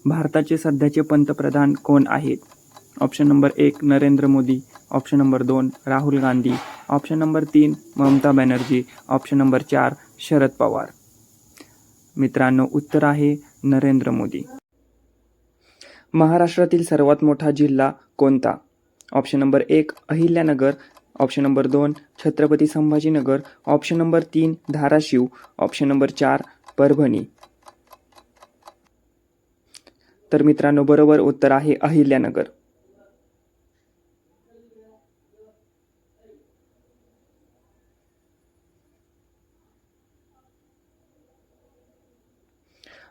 भारताचे सध्याचे पंतप्रधान कोण आहेत? Option number 1 Narendra Modi, option number 2 Rahul Gandhi, option number 3 Mamata Banerjee, option number 4 Sharad Pawar. मित्रांनो, उत्तर आहे नरेंद्र मोदी. महाराष्ट्रातील सर्वात मोठा जिल्हा कोणता? Option number 1 Ahilyanagar, option number 2 Chhatrapati Sambhajinagar, option number 3 Dharashiv, option number 4 Parbhani. तर मित्रांनो, बरोबर उत्तर आहे अहिल्यानगर.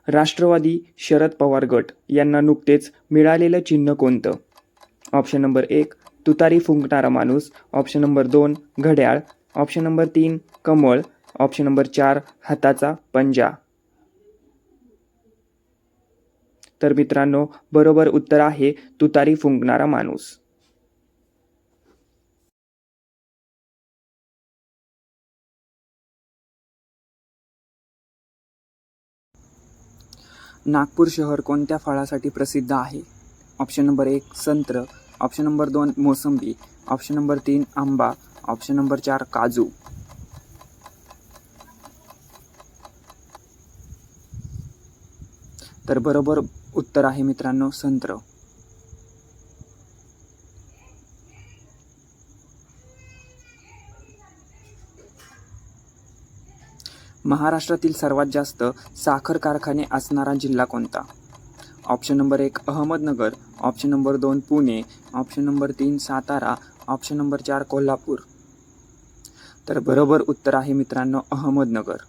राष्ट्रवादी शरद पवार गट यांना नुकतेच मिळालेलं चिन्ह कोणतं? ऑप्शन नंबर 1 तुतारी फुंकणारा माणूस, ऑप्शन नंबर 2 घड्याळ, ऑप्शन नंबर 3 कमळ, ऑप्शन नंबर 4 हाताचा पंजा. तर मित्रांनो, बरोबर उत्तर आहे तुतारी फुंकणारा माणूस. नागपूर शहर कोणत्या फळासाठी प्रसिद्ध आहे? ऑप्शन नंबर 1 संत्र, ऑप्शन नंबर 2 मोसंबी, ऑप्शन नंबर 3 आंबा, ऑप्शन नंबर 4 काजू. तर बरोबर उत्तर आहे मित्रांनो संत्र. महाराष्ट्रातील सर्वात जास्त साखर कारखाने असणारा जिल्हा कोणता? Option number 1 Ahmednagar, option number 2 Pune, option number 3 Satara, option number 4 Kolhapur. तर बरोबर उत्तर आहे मित्रांनो अहमदनगर.